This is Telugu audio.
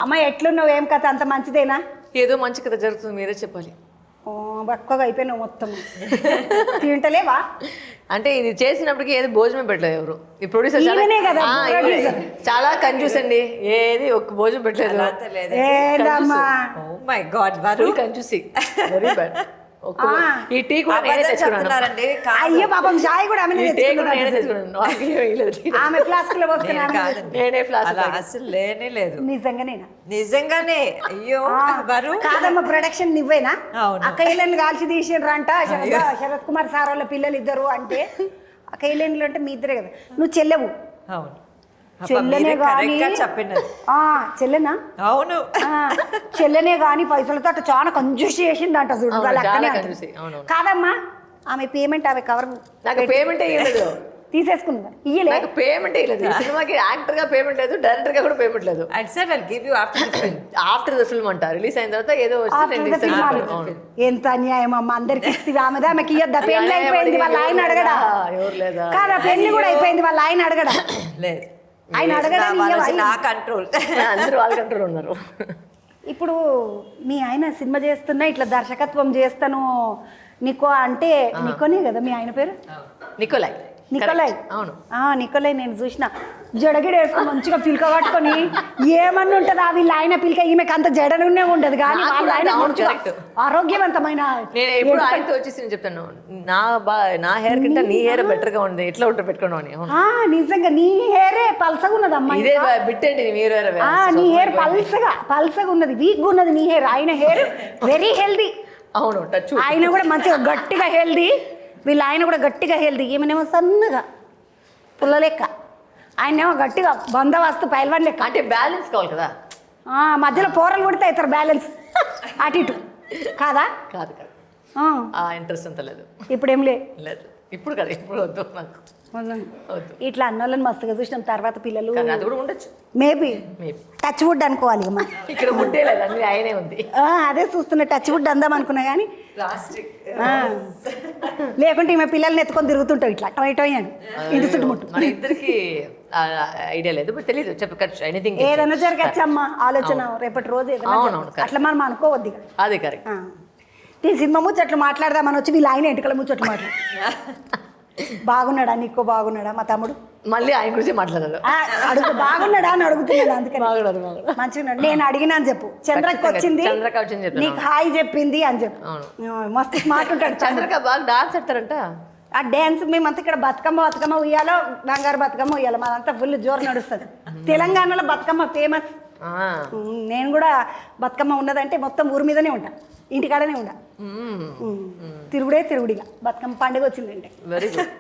అమ్మ ఎట్లున్నావు, ఏం కథ, అంత మంచిదేనా? ఏదో మంచి కథ జరుగుతుంది, మీరే చెప్పాలి. బక్కగా అయిపోయినావు మొత్తం. తింటలేవా? అంటే ఇది చేసినప్పటికీ ఏది భోజనం పెట్టలేదు ఎవరు. ఈ ప్రొడ్యూసర్ చాలా కన్ఫ్యూజ్ అండి, ఏది ఒక్క భోజనం పెట్టలేదు. My God, confuse, very bad. ఈ టీ కూడా నేనే తెచ్చుకున్నానండి. అయ్యో పాపం, చాయ్ కూడా ఆమె ఆమె ఫ్లాస్క్ లో నేనే ఫ్లాస్క్. అసలు లేనే లేదు. నిజంగానేనా? నిజంగానే. అయ్యో కాదమ్మ, ప్రొడక్షన్ నువ్వేనా? అక్క ఇళ్ళని కాల్చి తీసిండ్రంట శరత్ కుమార్ సార్ వాళ్ళ పిల్లలు ఇద్దరు అంటే. అక్క ఇళ్ళని అంటే మీ ఇద్దరే కదా, నువ్వు చెల్లెవు. అవును, చెల్లెనే గాని చెల్లెనా? అవును, చెల్లెనే గాని పైసలతో అట్లా చాలా కంజూస్ చేసిందంట చూడు. కాదమ్మా, ఆమె పేమెంట్ ఆమె కవర్ పేమెంట్ ఇవ్వలేదు, తీసేసుకుందా? ఇయ్యలేదు, పేమెంట్ ఇవ్వలేదు. సినిమాకి యాక్టర్ గా పేమెంట్ లేదు, డైరెక్టర్ గా కూడా పేమెంట్ లేదు. ఆఫ్టర్ ద ఫిల్మ్ అంట రిలీజ్ అయిన తర్వాత ఏదో ఎంత అన్యాయం అమ్మ, అందరికి ఇస్తే ఆమెదా ఆమెకి ఇయ్యద్దా? పెళ్లి అయిపోయింది, వాళ్ళ ఆయన అడగడా? ఎవరు లేదా? కాదా, పెళ్లి కూడా అయిపోయింది, వాళ్ళ ఆయన అడగడా? లేదు, ఆయన అడగడం నా కంట్రోల్. అందరూ వాళ్ళ కంట్రోల్ ఉన్నారు. ఇప్పుడు మీ ఆయన సినిమా చేస్తున్నా, ఇట్లా దర్శకత్వం చేస్తాను నికో అంటే, నికోనే కదా మీ ఆయన పేరు? నికోలాయ్. నికోలాయ్, అవును. నికోలాయ్, నేను చూసిన జడగిడ వేసుకొని మంచిగా పిల్క పట్టుకొని ఏమన్నా ఉంటుంది. వీళ్ళ ఆయన పిల్క, ఈమెకి అంత జడనే ఉండదు కానీ వాళ్ళ ఆయన ఆరోగ్యవంతమైన. నేను ఎప్పుడు ఆయనతో వచ్చేసి నేను చెప్తాను, నా హెయిర్ కంటే నీ హెయిర్ బెటర్ గా ఉంది, ఎట్లా ఉంటుంది పెట్టుకున్నావు అని. నిజంగా నీ హెయిరే పల్సగా ఉన్నది అమ్మా. ఇదే బిట్టండి, మీరు నీ హెయిర్ పల్సగా ఉన్నది, వీక్ ఉన్నది నీ హెయిర్. ఆయన హెయిర్ వెరీ హెల్దీ. అవును, టచ్. ఆయన కూడా మంచిగా గట్టిగా హెల్దీ, వీళ్ళ ఆయన కూడా గట్టిగా హెల్దీ. ఈమెనేమో సన్నగా పుల్ల లెక్క, ఆయనేమో గట్టిగా బందోబస్తు పైల్వాన్ లెక్క. అంటే బ్యాలెన్స్ కావాలి కదా, మధ్యలో పోరలు కొడితే అవుతారు బ్యాలెన్స్ అటు ఇటు. కాదా? కాదు కాదు, ఇంట్రెస్ట్ అంత లేదు. ఇప్పుడేం లేదు, ఇప్పుడు కదా, ఇప్పుడు వద్దు నాకు. ఇట్లా అన్నోళ్ళని మస్తుగా చూసినాం. తర్వాత పిల్లలు అది కూడా ఉండొచ్చు, మేబీ టచ్ వుడ్ అనుకోవాలి. ఇక్కడ ముట్టే లేదు, అన్ని ఆయనే ఉంది. అదే చూస్తున్నా, టచ్ వుడ్ అందాం అనుకున్నా కానీ లేకుంటే ఈమె పిల్లల్ని ఎత్తుకొని తిరుగుతుంటావు ఇట్లా టొయ్ అని ఇంటి చుట్టుముట్టు. మన ఇద్దరికి ఐడియా లేదు, బట్ తెలియదు. చెప్పచ్చు, ఎనీథింగ్ ఏదైనా జరగచ్చమ్మా, ఆలోచన రేపటి రోజు ఏదైనా అట్లా మనం అనుకోవద్దు. అదే కరెక్ట్. ఈ సినిమా ముచ్చట్లు మాట్లాడదామని వచ్చి వీళ్ళు ఆయన ఎంటికల ముచ్చట్లు మాట్లాడు. బాగున్నాడా నీకో, బాగున్నాడా మా తమ్ముడు? మళ్ళీ ఆయన గురించి మాట్లాడారు. బాగున్నాడా అని అడుగుతున్నాడు, అందుకని మంచిగా. నేను అడిగినా అని చెప్పు. చంద్రకి వచ్చింది, నీకు హాయ్ చెప్పింది అని చెప్పు. మస్తు స్మార్ట్ ఉంటాడు చంద్రక. బాగా డాన్స్ ఆడతారంట. ఆ డ్యాన్స్ మేమంతా ఇక్కడ బతుకమ్మ ఉయ్యాలో, బంగారు బతుకమ్మ ఉయ్యాలో, మాదంతా ఫుల్ జోరు నడుస్తుంది. తెలంగాణలో బతుకమ్మ ఫేమస్. నేను కూడా బతుకమ్మ ఉన్నదంటే మొత్తం ఊరి మీదనే ఉంటా, ఇంటికాడనే ఉంటా. తిరుగుడిగా బతుకమ్మ పండుగ వచ్చిందంటే. Very good.